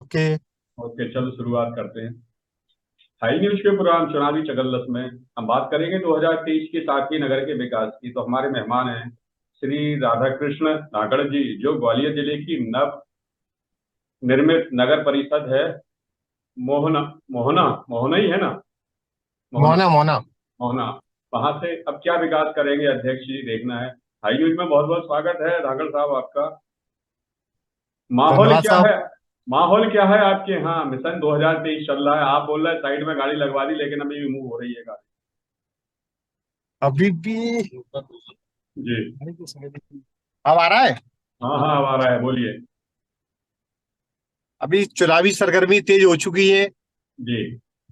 Okay. Okay, चलो शुरुआत करते हैं। हाई न्यूज के प्रोग्राम चुनावी चगलस में हम बात करेंगे 2023 के साथी नगर के विकास की। तो हमारे मेहमान हैं श्री राधाकृष्ण नागड़ जी, जो ग्वालियर जिले की नव निर्मित नगर परिषद है। मोहना मोहना मोहना ही है ना? मोहना मोना मोना। मोहना। वहां से अब क्या विकास करेंगे अध्यक्ष जी, देखना है। हाई न्यूज में बहुत बहुत स्वागत है राघड़ साहब आपका। माहौल धन्यवाद क्या साहब। है? माहौल क्या है आपके यहाँ? मिशन 2023 चल रहा है, आप बोल रहे हैं साइड में गाड़ी लगवा दी, लेकिन अभी भी मूव हो रही है गाड़ी। अभी भी। जी। अब आ रहा है। हाँ हाँ, अब आ रहा है, बोलिए। अभी चुनावी सरगर्मी तेज हो चुकी है। जी।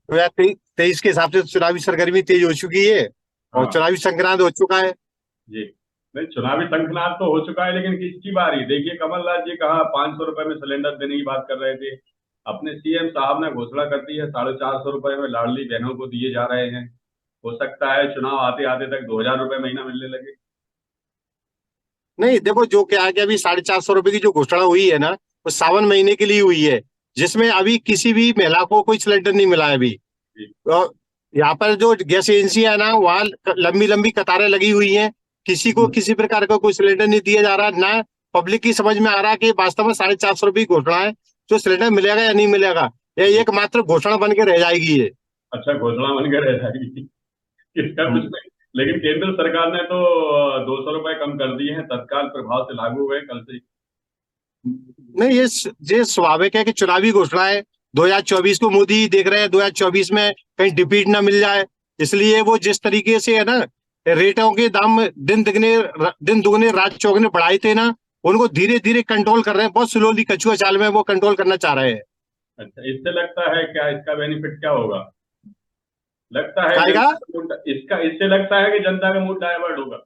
2023 के हिसाब से चुनावी सरगर्मी तेज हो चुकी है। और हाँ। चुनावी संक्रांत हो चुका है। जी। नहीं, चुनावी शंखनाद तो हो चुका है, लेकिन किसकी बारी? देखिए, कमलनाथ जी कहा 500 रुपए में सिलेंडर देने की बात कर रहे थे। अपने सीएम साहब ने घोषणा कर दी है 450 रुपए में लाडली बहनों को दिए जा रहे हैं। हो सकता है चुनाव आते आते तक 2000 रुपए महीना मिलने लगे। नहीं, देखो जो क्या है कि अभी 450 रुपए की जो घोषणा हुई है ना, वो सावन महीने के लिए हुई है। जिसमें अभी किसी भी महिला को कोई सिलेंडर नहीं मिला है अभी। जी। और यहाँ पर जो गैस एजेंसी है ना, वहाँ लंबी लंबी कतारें लगी हुई हैं। किसी को हम्म। किसी प्रकार का कोई सिलेंडर नहीं दिया जा रहा ना। पब्लिक की समझ में आ रहा है कि वास्तव में 450 रुपए की घोषणा है। जो सिलेंडर मिलेगा या नहीं मिलेगा, यह जी। एकमात्र घोषणा बन के रह जाएगी ये। अच्छा, घोषणा बनकर रह जाएगी। इसका कुछ हम्म। नहीं। लेकिन केंद्र सरकार ने तो 200 रुपए कम कर दिए हैं, तत्काल प्रभाव से लागू हुए कल से। नहीं, ये स्वाभाविक है कि चुनावी घोषणा है। 2024 को मोदी देख रहे हैं, 2024 में कहीं डिपीट ना मिल जाए। इसलिए वो जिस तरीके से है ना, रेटों के दाम दिन दुगने रात चौगुने बढ़ाए थे ना, उनको धीरे धीरे कंट्रोल कर रहे हैं। बहुत स्लोली कछुआ चाल में वो कंट्रोल करना चाह रहे हैं। अच्छा, इससे लगता है क्या, इसका बेनिफिट क्या होगा? लगता है कहेगा। जनता का मूड इसका इससे लगता है कि जनता का मूड डाइवर्ट होगा।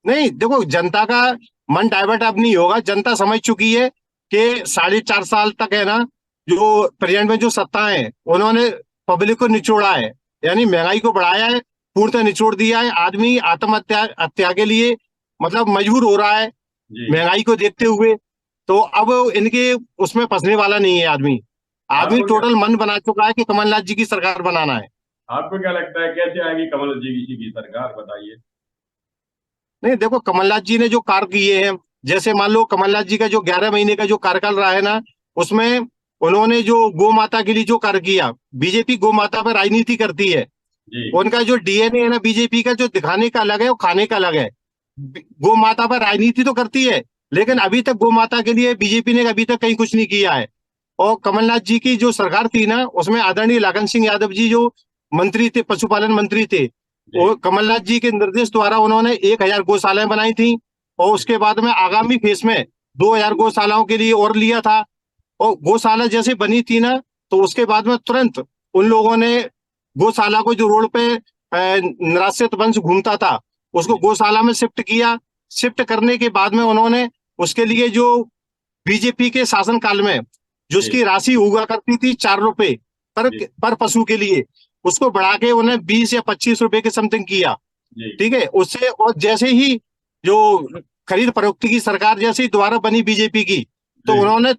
नहीं, देखो जनता का मन डाइवर्ट अब नहीं होगा। जनता समझ चुकी है कि 4.5 साल तक है ना, जो प्रेजेंट में जो सत्ता है, उन्होंने पब्लिक को निचोड़ा है। यानी महंगाई को बढ़ाया है, पूर्णतः निचोड़ दिया है। आदमी आत्महत्या हत्या के लिए मतलब मजबूर हो रहा है जी। महंगाई को देखते हुए। तो अब इनके उसमें फंसने वाला नहीं है आदमी। आदमी आपको क्या टोटल मन बना चुका है कि कमलनाथ जी की सरकार बनाना है। आपको क्या लगता है कैसे आएगी कमल जी की सरकार, बताइए। नहीं, देखो कमलनाथ जी ने जो कार्य किए हैं, जैसे मान लो कमलनाथ जी का जो 11 महीने का जो कार्यकाल रहा है ना, उसमें उन्होंने जो गौ माता के लिए जो कार्य किया। बीजेपी गौ माता पर राजनीति करती है। जी। उनका जो डीएनए है ना बीजेपी का, जो दिखाने का अलग है और खाने का अलग है। गौ माता पर राजनीति तो करती है, लेकिन जी। अभी तक गौ माता के लिए बीजेपी ने अभी तक कहीं कुछ नहीं किया है। और कमलनाथ जी की जो सरकार थी ना, उसमें आदरणीय लाखन सिंह यादव जी जो मंत्री थे, पशुपालन मंत्री थे, जी। वो कमलनाथ जी के निर्देश द्वारा उन्होंने 1,000 गौशालाएं बनाई थी। और उसके बाद में आगामी फेज में 2,000 गौशालाओं के लिए और लिया था। और गौशाला जैसे बनी थी ना, तो उसके बाद में तुरंत उन लोगों ने गौशाला को, जो रोड पे निराश्रित वंश घूमता था, उसको जी। गौशाला में शिफ्ट किया। शिफ्ट करने के बाद में उन्होंने उसके लिए जो बीजेपी के शासनकाल में जो जी। उसकी राशि हुआ करती थी 4 रुपए जी। पर पशु के लिए, उसको बढ़ा के उन्हें 20 या 25 रुपए के समथिंग किया। जी। ठीक है उससे। और जैसे ही जो खरीद फरोख्त की सरकार जैसे ही दोबारा बनी बीजेपी की, तो जी। उन्होंने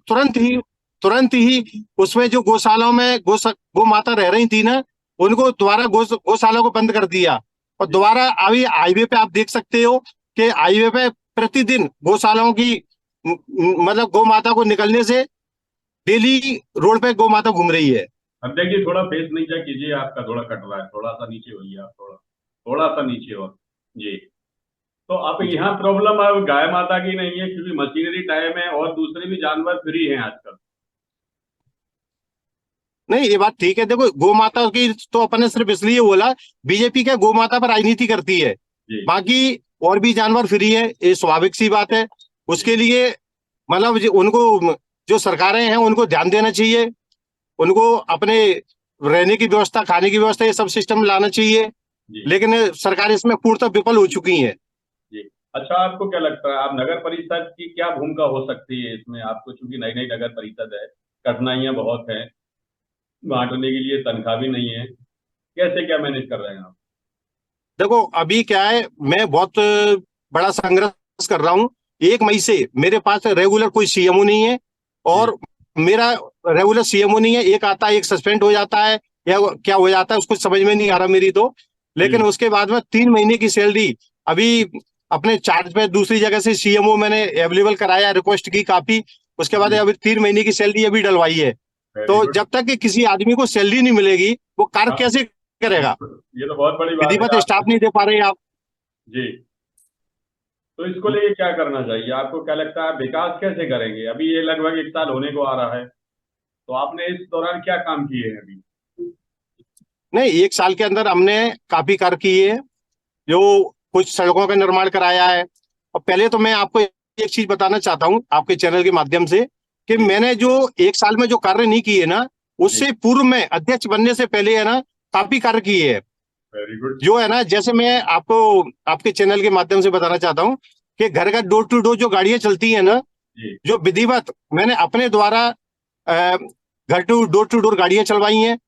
तुरंत ही उसमें जो गौशालाओं में गौ माता रह रही थी ना, उनको दोबारा गौशाला को बंद कर दिया। और जी। दोबारा अभी हाईवे पे आप देख सकते हो कि हाईवे पे प्रतिदिन गौशालाओं की मतलब गौ माता को निकलने से डेली रोड पे गौ माता घूम रही है। अब देखिए, थोड़ा फेस नीचा कीजिए, आपका थोड़ा कट रहा है, थोड़ा सा नीचे होइए आप, थोड़ा थोड़ा सा नीचे और। जी। तो अब यहाँ प्रॉब्लम अब गाय माता की नहीं है, क्योंकि मशीनरी टाइम है और दूसरे भी जानवर फ्री हैं आजकल। नहीं, ये बात ठीक है। देखो गौ माता की तो अपने सिर्फ इसलिए बोला, बीजेपी क्या गौ माता पर राजनीति करती है। जी। बाकी और भी जानवर फ्री है, ये स्वाभाविक सी बात है। जी। उसके लिए मतलब उनको, जो सरकारें हैं उनको ध्यान देना चाहिए। उनको अपने रहने की व्यवस्था, खाने की व्यवस्था, ये सब सिस्टम लाना चाहिए। जी। लेकिन सरकार इसमें पूर्णतः विफल हो चुकी है। जी। अच्छा, आपको क्या लगता है, आप नगर परिषद की क्या भूमिका हो सकती है इसमें? आपको चूंकि नई नई नगर परिषद है, कठिनाइयां बहुत हैं, बांटने के लिए तनख्वाह भी नहीं है, कैसे क्या मैनेज कर रहे हैं आप? देखो अभी क्या है, मैं बहुत बड़ा संघर्ष कर रहा हूँ। 1 मई से मेरे पास रेगुलर कोई सीएमओ नहीं है। जी। और मेरा रेगुलर सीएमओ नहीं है, एक आता है एक सस्पेंड हो जाता है या क्या हो जाता है उसको समझ में नहीं आ रहा मेरी तो। लेकिन उसके बाद में 3 महीने की सैलरी अभी अपने चार्ज पे दूसरी जगह से सीएमओ मैंने अवेलेबल कराया, रिक्वेस्ट की काफी, उसके बाद जी। अभी 3 महीने की सैलरी अभी डलवाई है। वेरी तो गुड। जब तक कि किसी आदमी को सैलरी नहीं मिलेगी वो कार्य हाँ, कैसे करेगा? ये तो बहुत बड़ी बात विधिवत है स्टाफ आप। नहीं दे पा रहे आप। जी। तो इसको लेके क्या करना चाहिए आपको, क्या लगता है विकास कैसे करेंगे? अभी ये लगभग 1 साल होने को आ रहा है, तो आपने इस दौरान क्या काम किए हैं अभी? नहीं, 1 साल के अंदर हमने काफी कार्य किए हैं, जो कुछ सड़कों का निर्माण कराया है। और पहले तो मैं आपको एक चीज बताना चाहता हूँ आपके चैनल के माध्यम से कि जी। मैंने जो 1 साल में जो कार्य नहीं किए ना, जी। उससे पूर्व में अध्यक्ष बनने से पहले है ना काफी कार्य किए हैं। Very good. जो है ना, जैसे मैं आपको आपके चैनल के माध्यम से बताना चाहता हूँ कि घर का डोर टू डोर जो गाड़ियां चलती है ना, जी। जो विधिवत मैंने अपने द्वारा घर टू डोर गाड़ियां चलवाई हैं,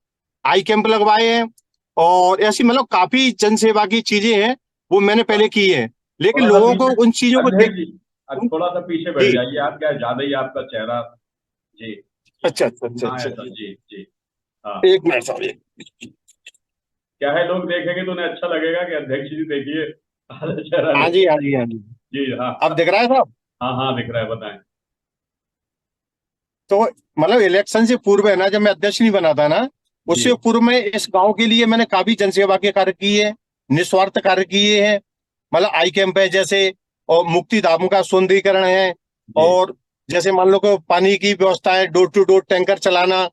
आई कैंप लगवाए हैं, और ऐसी मतलब काफी जन सेवा की चीजें हैं वो मैंने पहले की है। लेकिन थोड़ा सा लोगों को पीछे, उन चीजों को अध्यक्ष देख। जी, अब थोड़ा सा पीछे बैठ जी। जाइए आप, क्या ज्यादा ही आपका चेहरा। जी। अच्छा अच्छा अच्छा हाँ, अच्छा। ऐसा, जी जी। हाँ। एक मिनट साहब, एक। क्या है, लोग देखेंगे तो उन्हें अच्छा लगेगा कि अध्यक्ष जी देखिए आधा चेहरा हाँ नहीं। जी हाँ जी हाँ जी। जी हाँ। अब दिख रहा है साहब? हाँ हाँ, दिख रहा है, बताएं। तो मतलब इलेक्शन से पूर्व है ना, जब मैं अध्यक्ष नहीं बना था ना, जी। उससे पूर्व में इस गांव के लिए मैंने काफी जनसेवा के कार्य किए हैं, निस्वार्थ कार्य किए हैं। मतलब आई कैंप है जैसे, और मुक्ति धाम का सौंदर्यीकरण है, जी। और जैसे मान लो कि पानी की व्यवस्था है, डोर टू डोर टैंकर चलाना,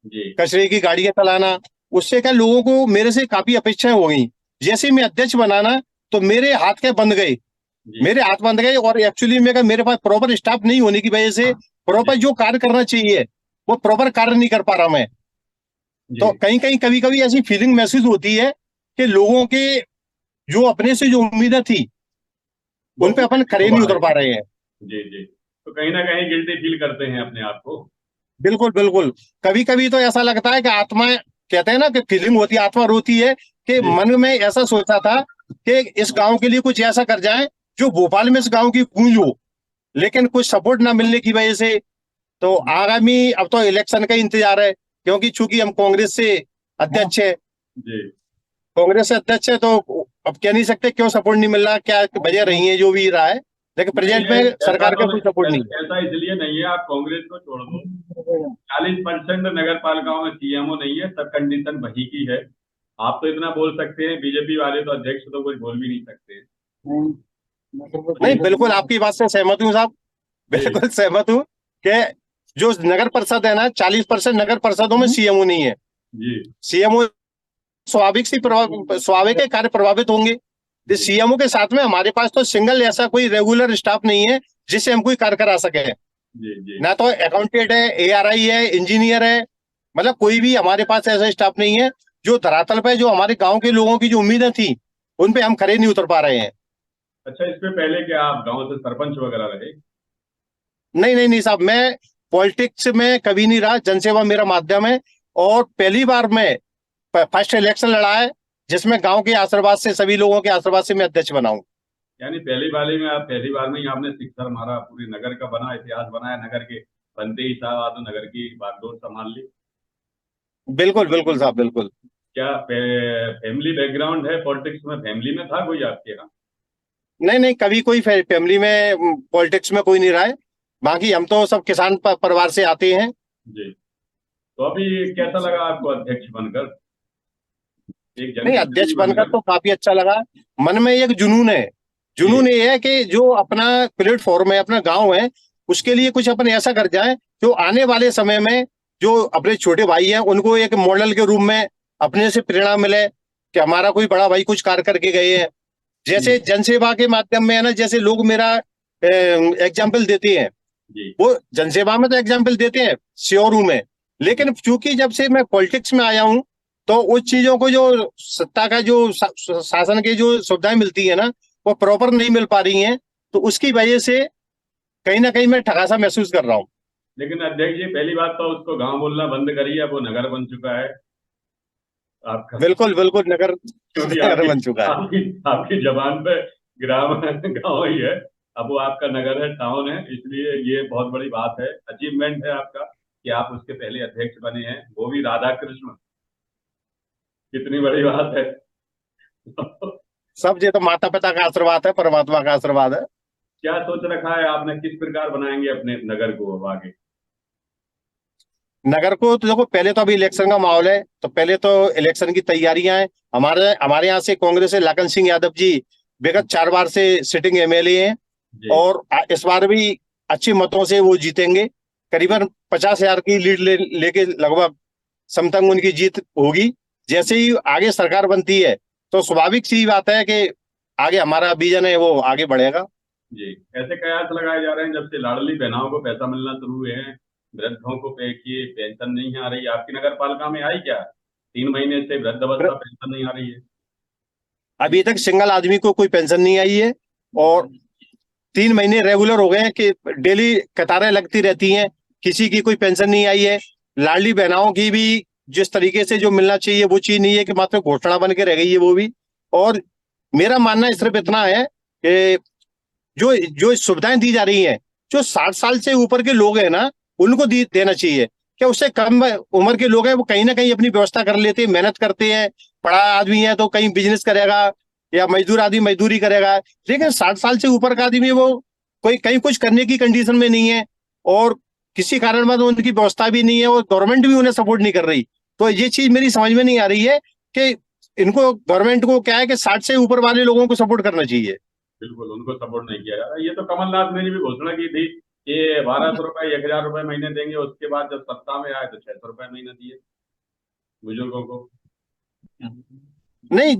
जी। कचरे की गाड़ियां चलाना। उससे क्या लोगों को मेरे से काफी अपेक्षाएं हो गई। जैसे मैं अध्यक्ष बना ना, तो मेरे हाथ क्या बंद गए, जी। मेरे हाथ बंद गए। और एक्चुअली मेरे पास प्रॉपर स्टाफ नहीं होने की वजह से जी। प्रॉपर जो कार्य करना चाहिए वो प्रॉपर कार्य नहीं कर पा रहा मैं। जी। तो कहीं कहीं कभी कभी ऐसी फीलिंग महसूस होती है कि लोगों के जो अपने से जो उम्मीदें थी वो उन पे अपन पूरी नहीं हो खरे नहीं पा उतर रही पा है। रहे हैं। जी जी। तो कहीं ना कहीं गिल्टी फील करते हैं अपने आप को। बिल्कुल बिल्कुल। कभी कभी तो ऐसा लगता है कि आत्मा, कहते हैं ना कि फीलिंग होती है, आत्मा रोती है कि जी। मन में ऐसा सोचा था कि इस गांव के लिए कुछ ऐसा कर जाए जो भोपाल में इस गांव की गूंज हो। लेकिन कुछ सपोर्ट ना मिलने की वजह से, तो आगामी अब तो इलेक्शन का इंतजार है, क्योंकि चूंकि हम कांग्रेस से अध्यक्ष है, जी। कांग्रेस से अध्यक्ष है, तो अब कह नहीं सकते क्यों सपोर्ट नहीं मिल रहा, क्या वजह रही है जो भी रहा है। लेकिन नहीं, प्रेजेंट ये में ऐसा सरकार तो का कोई नहीं, सपोर्ट नहीं ऐसा इसलिए नहीं है, आप कांग्रेस को छोड़ दो। है। 40% नगर पालिकाओं में सीएमओ नहीं है, सब कंडीशन वही की है। आप तो इतना बोल सकते हैं, बीजेपी वाले तो अध्यक्ष तो कुछ बोल भी नहीं सकते हैं। नहीं, जी। बिल्कुल आपकी बात से सहमत हूँ साहब, जी। बिल्कुल सहमत हूँ कि जो नगर परिषद है ना, 40% नगर परिषदों में सीएमओ नहीं है। जी। सीएमओ स्वाभाविक है, कार्य प्रभावित होंगे। तो जी। सीएमओ के साथ में हमारे पास तो सिंगल ऐसा कोई रेगुलर स्टाफ नहीं है जिससे हम कोई कार्य करा सके। जी। जी। ना तो अकाउंटेंट है, एआरआई है, इंजीनियर है, मतलब कोई भी हमारे पास ऐसा स्टाफ नहीं है जो धरातल पे जो हमारे गांव के लोगों की जो उम्मीदें थी उन पे हम खरे नहीं उतर पा रहे हैं। अच्छा, इससे पहले क्या आप गांव से सरपंच वगैरह रहे? नहीं नहीं नहीं साहब, मैं पॉलिटिक्स में कभी नहीं रहा, जनसेवा मेरा माध्यम है। और पहली बार मैं फर्स्ट इलेक्शन लड़ा है जिसमें गांव के आशीर्वाद से, सभी लोगों के आशीर्वाद से मैं अध्यक्ष बना हूं। यानी पहली बार में ही आपने शिक्षण हमारा पूरी नगर का बना, इतिहास बनाया नगर के, बनते ही साहब आपने नगर की बागडोर संभाल ली। बिल्कुल बिल्कुल साहब, बिल्कुल। क्या फैमिली बैकग्राउंड है पॉलिटिक्स में? फैमिली में था कोई आपके यहाँ? नहीं नहीं, कभी कोई फैमिली में पॉलिटिक्स में कोई नहीं रहा है। बाकी हम तो सब किसान परिवार से आते हैं। जी। तो अभी कैसा लगा आपको अध्यक्ष बनकर, एक नहीं, अध्यक्ष जनप्रतिनिधि बनकर बनकर? तो काफी अच्छा लगा। मन में एक जुनून है। जुनून जी। ये है कि जो अपना प्लेटफॉर्म है, अपना गांव है, उसके लिए कुछ अपन ऐसा कर जाए जो आने वाले समय में जो अपने छोटे भाई हैं उनको एक मॉडल के रूप में अपने से प्रेरणा मिले कि हमारा कोई बड़ा भाई कुछ कार्य करके गए हैं। जैसे जी। जनसेवा के माध्यम में है ना, जैसे लोग मेरा एग्जाम्पल देते हैं, जी। वो जनसेवा में तो एग्जाम्पल देते हैं, श्योर हूं मैं। जी। लेकिन चूंकि जब से मैं पॉलिटिक्स में आया हूं, तो उस चीजों को जो सत्ता का जो शासन की जो सुविधाएं मिलती है ना, वो प्रॉपर नहीं मिल पा रही हैं। तो उसकी वजह से कहीं ना कहीं मैं ठगासा महसूस कर रहा हूँ। लेकिन अध्यक्ष जी, पहली बात तो उसको गांव बोलना बंद करिए, अब वो नगर बन चुका है आपका। बिल्कुल बिल्कुल, नगर क्योंकि नगर आपकी बन चुका है। आपकी आपकी जबान पे ग्राम गांव ही है। अब वो आपका नगर है, टाउन है, इसलिए ये बहुत बड़ी बात है, अचीवमेंट है आपका। कि आप उसके पहले अध्यक्ष बने हैं, वो भी राधा कृष्ण। कितनी बड़ी बात है। सब ये तो माता पिता का आशीर्वाद है, परमात्मा का आशीर्वाद है। क्या सोच रखा है आपने, किस प्रकार बनाएंगे अपने नगर को अब आगे? नगर को तो देखो, पहले तो अभी इलेक्शन का माहौल है, तो पहले तो इलेक्शन की तैयारियां हैं। हमारे हमारे यहाँ से कांग्रेस से लखन सिंह यादव जी विगत 4 बार से सिटिंग एमएलए हैं, जी और इस बार भी अच्छी मतों से वो जीतेंगे। करीबन 50,000 की लीड लेके लगभग समतंग उनकी जीत होगी। जैसे ही आगे सरकार बनती है तो स्वाभाविक सी बात है कि आगे हमारा विजन है वो आगे बढ़ेगा। जी। ऐसे कयास लगाए जा रहे हैं जब से लाडली बहनाओं को पैसा मिलना शुरू हुए हैं, वृद्धों को पे की पेंशन नहीं आ रही। आपकी नगर पालिका में आई क्या? 3 महीने से वृद्धावस्था पेंशन नहीं आ रही है। अभी तक सिंगल आदमी को कोई पेंशन नहीं आई है, और 3 महीने रेगुलर हो गए हैं कि डेली कतारें लगती रहती हैं, किसी की कोई पेंशन नहीं आई है। लाडली बहनाओं की भी जिस तरीके से जो मिलना चाहिए वो चीज नहीं है, कि मात्र घोषणा बन के रह गई है वो भी। और मेरा मानना सिर्फ इतना है कि जो जो सुविधाएं दी जा रही हैं, जो 60 साल से ऊपर के लोग हैं ना, उनको देना चाहिए। क्या उससे कम उम्र के लोग हैं वो कहीं ना कहीं अपनी व्यवस्था कर लेते हैं, मेहनत करते हैं, पढ़ा आदमी है तो कहीं बिजनेस करेगा, या मजदूर आदमी मजदूरी करेगा। लेकिन 60 साल से ऊपर का आदमी वो कोई कहीं कुछ करने की कंडीशन में नहीं है, और किसी कारणवश उनकी व्यवस्था भी नहीं है, और गवर्नमेंट भी उन्हें सपोर्ट नहीं कर रही। तो ये चीज मेरी समझ में नहीं आ रही है कि इनको, गवर्नमेंट को क्या है कि 60 से ऊपर वाले लोगों को सपोर्ट करना चाहिए। बिल्कुल उनको सपोर्ट नहीं किया जा रहा। ये तो कमलनाथ ने भी घोषणा की थी कि 1200 रुपए 1000 रुपए महीने देंगे। उसके बाद जब सत्ता में आए तो 600 रुपए महीने दिए बुजुर्गों को। नहीं,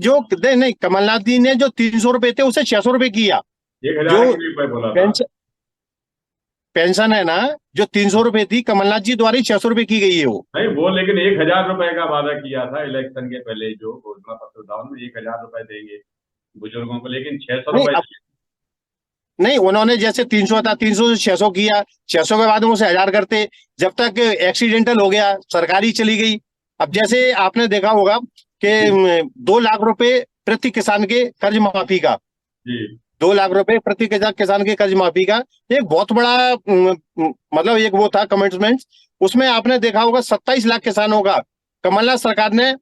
नहीं, कमलनाथ जी ने जो 300 रुपए थे उसे 600 रुपए किया। 1000 जो के लिए बोला था। पेंशन पेंशन है ना, जो 300 रुपए थी, कमलनाथ जी द्वारा ही 600 रुपए की गई है वो। नहीं वो, लेकिन 1000 रुपए का वादा किया था इलेक्शन के पहले, जो घोषणा पत्र था उनमें 1000 रुपए देंगे बुजुर्गों को, लेकिन 600 नहीं रुपए अब, नहीं, उन्होंने जैसे 300 था, 300 से 600 किया, 600 के बाद में उसे 1000 करते, जब तक एक्सीडेंटल हो गया सरकारी चली गई। अब जैसे आपने देखा होगा कि 2 लाख रुपए प्रति किसान के कर्ज माफी का, जी 2 लाख रुपए प्रति किसान के कर्ज माफी का एक बहुत बड़ा मतलब एक वो था कमिटमेंट। उसमें आपने देखा होगा 27 लाख किसानों का कमलनाथ सरकार ने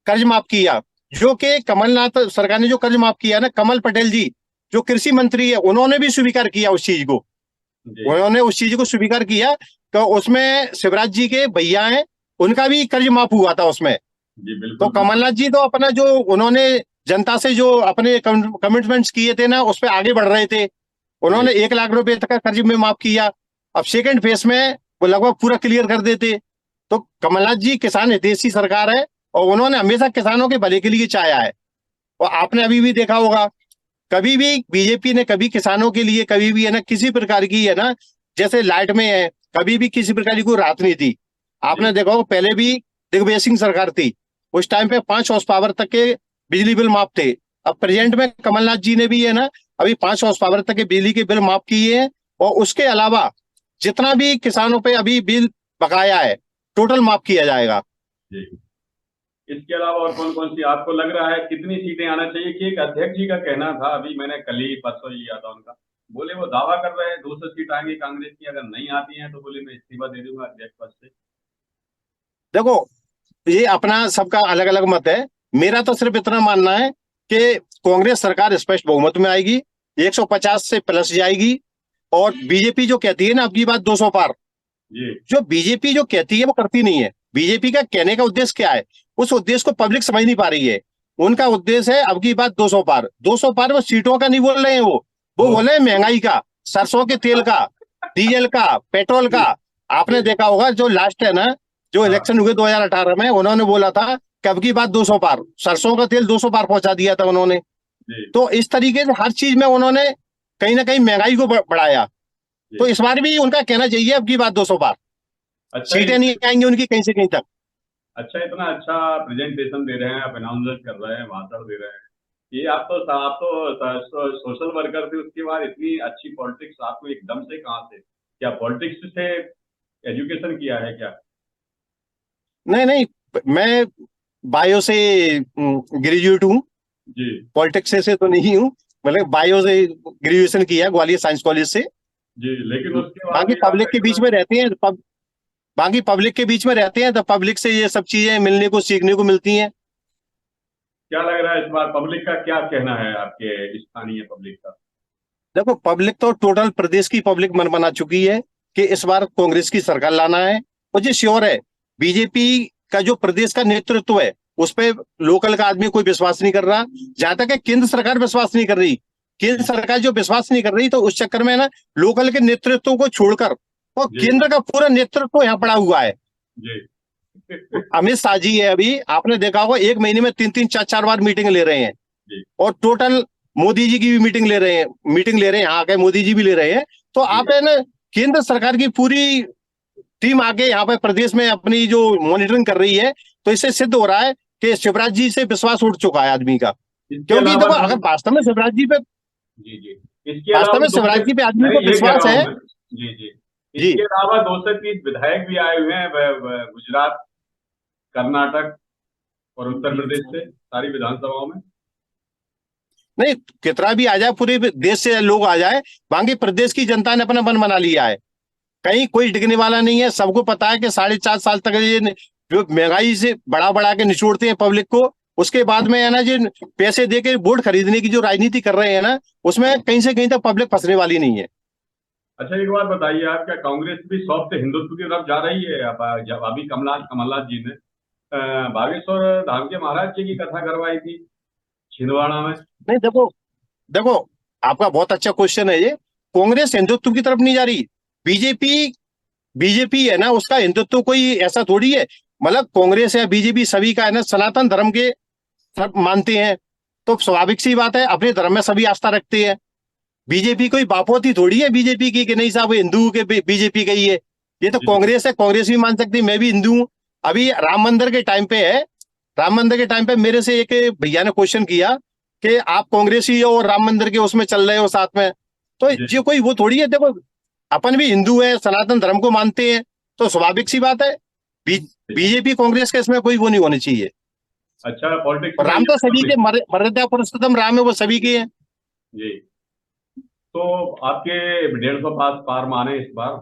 कर्ज माफ किया। जो कि कमलनाथ सरकार ने जो कर्ज माफ किया ना, कमल पटेल जी जो कृषि मंत्री है उन्होंने भी स्वीकार किया उस चीज को। जी उन्होंने उस चीज को स्वीकार किया। तो उसमें शिवराज जी के भैया हैं, उनका भी कर्ज माफ हुआ था उसमें। जी तो बिल्कुल कमलनाथ जी तो अपना जो उन्होंने जनता से जो अपने कमिटमेंट्स किए थे ना, उस पर आगे बढ़ रहे थे। जी उन्होंने 1 लाख रुपए तक का कर्ज में माफ किया। अब सेकंड फेज में वो लगभग पूरा क्लियर कर देते। तो कमलनाथ जी किसान हितैषी सरकार है, और उन्होंने हमेशा किसानों के भले के लिए चाहा है। और आपने अभी भी देखा होगा, कभी भी बीजेपी ने कभी किसानों के लिए कभी भी है ना किसी प्रकार की है ना, जैसे लाइट में है, कभी भी किसी प्रकार की कोई राहत नहीं थी। जी आपने देखा होगा पहले भी दिग्विजय सिंह सरकार थी, उस टाइम पे 5 हॉर्स पावर तक के बिजली बिल माफ थे। अब प्रेजेंट में कमलनाथ जी ने भी है ना अभी 5 हॉर्स पावर तक के बिजली के बिल माफ किए हैं, और उसके अलावा जितना भी किसानों पे अभी बिल बकाया है टोटल माफ किया जाएगा। जी। इसके अलावा और कौन कौन सी आपको लग रहा है कितनी सीटें आना चाहिए? कि एक अध्यक्ष जी का कहना था, अभी मैंने कल ही परसों ही लिया था उनका, बोले वो दावा कर रहे हैं 200 सीट आएंगी कांग्रेस की, अगर नहीं आती हैं तो बोले मैं इस्तीफा दे दूंगा अध्यक्ष पद से। देखो, ये अपना सबका अलग अलग मत है। मेरा तो सिर्फ इतना मानना है कि कांग्रेस सरकार स्पष्ट बहुमत में आएगी, 150 से प्लस जाएगी। और बीजेपी जो कहती है ना अब की बात 200 पार, जी जो बीजेपी जो कहती है वो करती नहीं है। बीजेपी का कहने का उद्देश्य क्या है, उस उद्देश्य को पब्लिक समझ नहीं पा रही है। उनका उद्देश्य है अब की बात 200 पार। 200 पार वो सीटों का नहीं बोल रहे हैं, वो तो बोल रहे हैं महंगाई का, सरसों के तेल का, डीजल का, पेट्रोल का। आपने देखा होगा जो लास्ट है ना, जो हाँ इलेक्शन हुए 2018 में, उन्होंने बोला था कि अब की बात 200 पार, सरसों का तेल 200 पार पहुंचा दिया था उन्होंने। जी तो इस तरीके से हर चीज में उन्होंने कहीं ना कहीं महंगाई को बढ़ाया। तो जी। इस बार भी उनका कहना चाहिए अब की बात 200 पार, अच्छा सीटें नहीं आएंगी उनकी कहीं से कहीं तक। अच्छा, इतना अच्छा प्रेजेंटेशन दे रहे हैं आप, अनाउंस कर रहे हैं, भाषण दे रहे हैं। ये आप तो सोशल वर्कर थे, उसके बाद इतनी अच्छी पॉलिटिक्स आपको एकदम से कहाँ से? क्या पॉलिटिक्स से एजुकेशन किया है क्या? नहीं, नहीं, मैं बायो से ग्रेजुएट हूँ, जी पॉलिटिक्स से तो नहीं हूँ। मतलब बायो से ग्रेजुएशन किया है ग्वालियर साइंस कॉलेज से। जी। लेकिन उसके बाद बाकी भी आप पब्लिक के इतना, बीच में रहते हैं। बाकी पब्लिक के बीच में रहते हैं तो पब्लिक से ये सब चीजें मिलने को सीखने को मिलती हैं। क्या लग रहा है इस बार पब्लिक का क्या कहना है, आपके स्थानीय पब्लिक का? देखो पब्लिक तो टोटल प्रदेश की पब्लिक मन बना चुकी है कि इस बार कांग्रेस की सरकार लाना है। और जी श्योर है, बीजेपी का जो प्रदेश का नेतृत्व है उस पे लोकल का आदमी कोई विश्वास नहीं कर रहा। जहां तक है केंद्र सरकार विश्वास नहीं कर रही, केंद्र सरकार जो विश्वास नहीं कर रही तो उस चक्कर में ना लोकल के नेतृत्व को छोड़कर और जी केंद्र का पूरा नेतृत्व यहाँ पड़ा हुआ है। जी। अमित शाह जी है, अभी आपने देखा होगा 1 महीने में 3-3 4-4 बार मीटिंग ले रहे हैं। जी और टोटल मोदी जी की भी मीटिंग ले रहे हैं, यहाँ आके मोदी जी भी ले रहे हैं। तो जी आप है ना केंद्र सरकार की पूरी टीम आके यहाँ पे प्रदेश में अपनी जो मॉनिटरिंग कर रही है। तो इससे सिद्ध हो रहा है कि शिवराज जी से विश्वास उठ चुका है आदमी का। इसके क्योंकि अलावा देखो अगर जी जी, इसके वास्तव अलावा में शिवराज जी पे आदमी मैं को ये कह विश्वास रहा हूँ है। मैं। जी जी। जी इसके अलावा 230 विधायक भी आए हुए हैं गुजरात, कर्नाटक और उत्तर प्रदेश से, सारी विधानसभाओं में। नहीं, कितना भी आ जाए, पूरे देश से लोग आ जाए, बाकी प्रदेश की जनता ने अपना मन बना लिया है। कहीं कोई टिकने वाला नहीं है। सबको पता है कि 4.5 साल तक ये जो महंगाई से बढ़ा बढ़ा के निचोड़ते हैं पब्लिक को, उसके बाद में है ना जो पैसे दे के वोट खरीदने की जो राजनीति कर रहे हैं ना, उसमें कहीं से कहीं तक पब्लिक फंसने वाली नहीं है। अच्छा, एक बात बताइए आप, क्या कांग्रेस भी सॉफ्ट हिंदुत्व की तरफ जा रही है? जब अभी कमलनाथ जी ने बागेश्वर धाम के महाराज जी की कथा करवाई थी छिंदवाड़ा में। नहीं, देखो देखो आपका बहुत अच्छा क्वेश्चन है ये। कांग्रेस हिंदुत्व की तरफ नहीं जा रही। बीजेपी बीजेपी है ना, उसका हिंदुत्व कोई ऐसा थोड़ी है। मतलब कांग्रेस या बीजेपी सभी का है ना सनातन धर्म के सब मानते हैं। तो स्वाभाविक सी बात है, अपने धर्म में सभी आस्था रखते हैं। बीजेपी कोई बापोती थोड़ी है बीजेपी की कि नहीं साहब वो हिंदू के बीजेपी गई है। ये तो जी कांग्रेस है, कांग्रेस भी मान सकती है, मैं भी हिंदू हूं। अभी राम मंदिर के टाइम पे है, राम मंदिर के टाइम पे मेरे से एक भैया ने क्वेश्चन किया कि आप कांग्रेसी हो और राम मंदिर के उसमें चल रहे हो साथ में। तो जी ये कोई वो थोड़ी है। देखो अपन भी हिंदू है, सनातन धर्म को मानते हैं, तो स्वाभाविक सी बात है बीजेपी कांग्रेस के इसमें कोई वो नहीं होनी चाहिए। अच्छा, पॉलिटिक्स और में राम ये तो सभी के पब्लिक। मर्यादा पुरुषोत्तम राम है, वो सभी के हैं। जी। तो आपके 150 पास पार माने इस बार,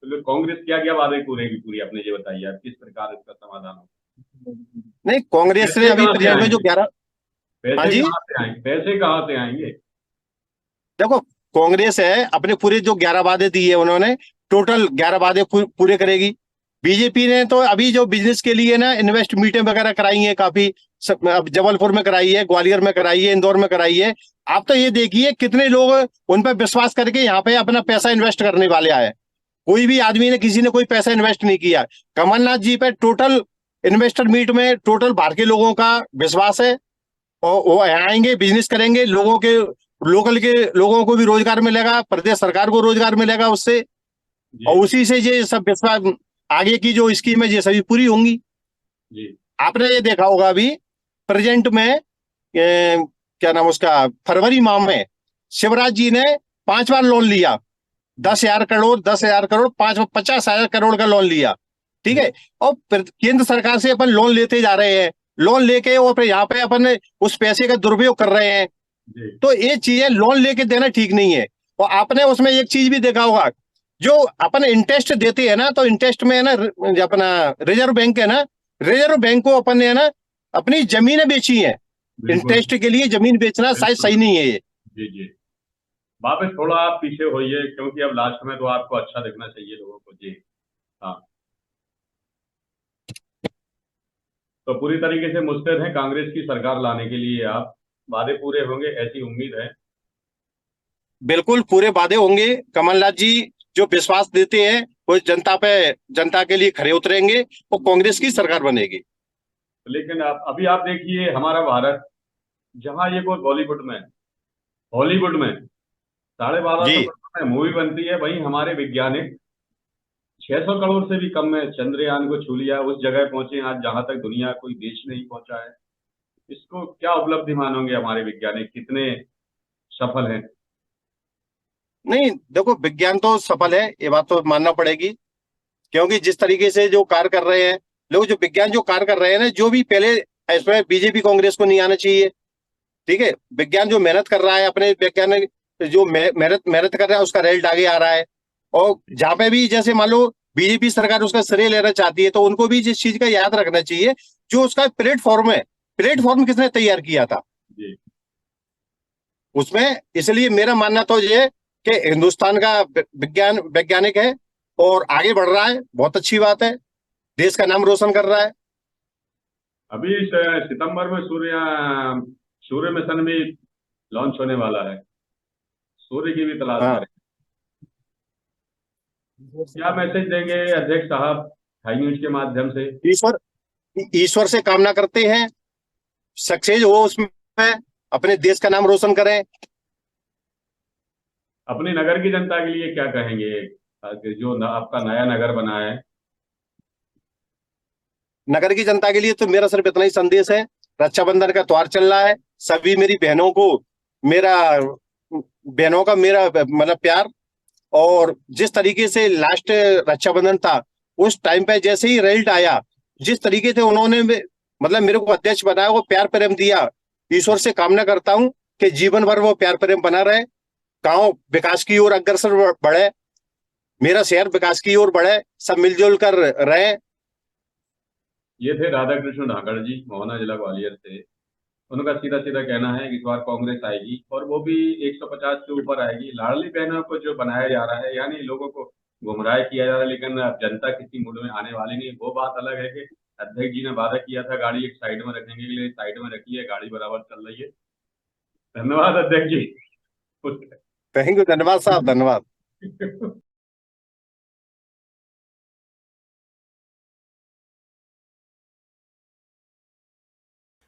तो कांग्रेस क्या क्या वादे पूरेगी पूरी, आपने ये बताइए, आप किस प्रकार इसका समाधान हो? नहीं, कांग्रेस ने पैसे अभी कहाँ से प्रियंका जो आएंगे? 11। हाँ पैसे जी, कहाँ से आएंगे? पैसे कहाँ से आएंगे? देखो कांग्रेस है अपने पूरे जो 11 वादे दिए उन्होंने, टोटल 11 वादे पूरे करेगी। बीजेपी ने तो अभी जो बिजनेस के लिए ना इन्वेस्ट मीटिंग वगैरह कराई है काफी। अब जबलपुर में कराई है, ग्वालियर में कराई है, इंदौर में कराई है। आप तो ये देखिए कितने लोग उन पर विश्वास करके यहाँ पे अपना पैसा इन्वेस्ट करने वाले आए। कोई भी आदमी ने किसी ने कोई पैसा इन्वेस्ट नहीं किया। कमलनाथ जी पे टोटल इन्वेस्टर मीट में टोटल बाहर के लोगों का विश्वास है। और वो आएंगे, बिजनेस करेंगे, लोगों के लोकल के लोगों को भी रोजगार मिलेगा, प्रदेश सरकार को रोजगार मिलेगा उससे। जी और उसी से ये सब विश्वास आगे की जो स्कीम है ये सभी पूरी होंगी। जी आपने ये देखा होगा अभी प्रेजेंट में क्या नाम उसका, फरवरी माह में शिवराज जी ने 5 बार लोन लिया। 10,000 करोड़, 10,000 करोड़, 50,000 करोड़ का लोन लिया। ठीक जी है। और केंद्र सरकार से अपन लोन लेते जा रहे हैं, लोन लेके और फिर यहाँ पे अपन उस पैसे का दुरुपयोग कर रहे हैं। जी तो ये चीजें लोन लेके देना ठीक नहीं है। और आपने उसमें एक चीज भी देखा होगा, जो अपन इंटरेस्ट देते हैं ना, तो इंटरेस्ट में है ना अपना रिजर्व बैंक है ना, रिजर्व बैंक को अपन ने है ना अपनी जमीनें बेची हैं। बिल्कुल इंटरेस्ट के लिए जमीन बेचना शायद बिल्कुल। सही नहीं है ये। जी जी। वापस थोड़ा आप पीछे होइए, क्योंकि अब लास्ट में तो आपको अच्छा दिखना चाहिए लोगों को। जी हाँ। तो पूरी तरीके से मुस्तैद हैं कांग्रेस की सरकार लाने के लिए आप? वादे पूरे होंगे ऐसी उम्मीद है? बिल्कुल पूरे वादे होंगे। कमलनाथ जी जो विश्वास देते हैं वो जनता पे, जनता के लिए खरे उतरेंगे और कांग्रेस की सरकार बनेगी। लेकिन आप अभी आप देखिए हमारा भारत, जहां ये कोई बॉलीवुड में, हॉलीवुड में 1250 जी करोड़ में मूवी बनती है, वहीं हमारे वैज्ञानिक 600 करोड़ से भी कम में चंद्रयान को छू लिया, उस जगह पहुंचे आज जहां तक दुनिया कोई देश नहीं पहुंचा है। इसको क्या उपलब्धि मानोगे? हमारे वैज्ञानिक कितने सफल हैं? नहीं, देखो विज्ञान तो सफल है, ये बात तो मानना पड़ेगी। क्योंकि जिस तरीके से जो कार्य कर रहे हैं लोग, जो विज्ञान जो कार्य कर रहे हैं ना, जो भी पहले इसमें बीजेपी कांग्रेस को नहीं आना चाहिए। ठीक है, विज्ञान जो मेहनत कर रहा है, अपने वैज्ञानिक जो मेहनत मेहनत कर रहा है उसका रिजल्ट आगे आ रहा है। और जहां पे भी जैसे मान लो बीजेपी सरकार उसका श्रेय लेना चाहती है, तो उनको भी इस चीज का याद रखना चाहिए जो उसका प्लेटफॉर्म है, प्लेटफॉर्म किसने तैयार किया था जी। उसमें। इसलिए मेरा मानना तो ये कि हिंदुस्तान का वैज्ञानिक है और आगे बढ़ रहा है, बहुत अच्छी बात है, देश का नाम रोशन कर रहा है। अभी सितंबर में सूर्य मिशन भी लॉन्च होने वाला है, सूर्य की भी तलाश हाँ। करें। क्या मैसेज देंगे अध्यक्ष साहब हाई न्यूज के माध्यम से? ईश्वर से कामना करते हैं सक्सेस हो उसमें, अपने देश का नाम रोशन करें। अपने नगर की जनता के लिए क्या कहेंगे, जो आपका नया नगर बना है? नगर की जनता के लिए तो मेरा सिर्फ इतना ही संदेश है, रक्षाबंधन का त्योहार चल रहा है, सभी मेरी बहनों का मेरा मतलब प्यार, और जिस तरीके से लास्ट रक्षाबंधन था उस टाइम पे जैसे ही रिजल्ट आया, जिस तरीके से उन्होंने मतलब मेरे को अध्यक्ष बनाया, वो प्यार प्रेम दिया, ईश्वर से कामना करता हूं कि जीवन भर वो प्यार प्रेम बना रहे, गांव विकास की ओर अग्रसर बढ़े, मेरा शहर विकास की ओर बढ़े, सब मिलजुल कर रहे। ये थे राधा कृष्ण धाकड़ जी, मोहना जिला ग्वालियर से। उनका सीधा सीधा कहना है कि इस बार कांग्रेस आएगी और वो भी 150 के ऊपर आएगी। लाडली बहनों को जो बनाया जा रहा है, यानी लोगों को गुमराह किया जा रहा है, लेकिन अब जनता किसी मूड में आने वाली नहीं। वो बात अलग है कि अध्यक्ष जी ने वादा किया था गाड़ी एक साइड में रखने के लिए, साइड में रखी है, गाड़ी बराबर चल रही है। धन्यवाद अध्यक्ष जी। थैंक यू, धन्यवाद साहब, धन्यवाद।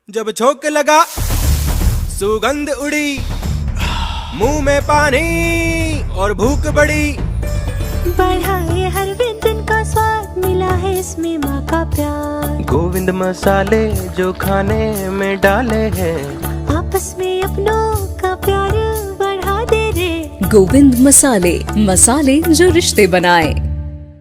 जब झोंक लगा सुगंध उड़ी, मुंह में पानी और भूख बढ़ी, बढ़ा ये हर व्यंजन का स्वाद, मिला है इसमें माँ का प्यार। गोविंद मसाले जो खाने में डाले हैं, आपस में अपनों का प्यार बढ़ा दे रे। गोविंद मसाले, मसाले जो रिश्ते बनाए।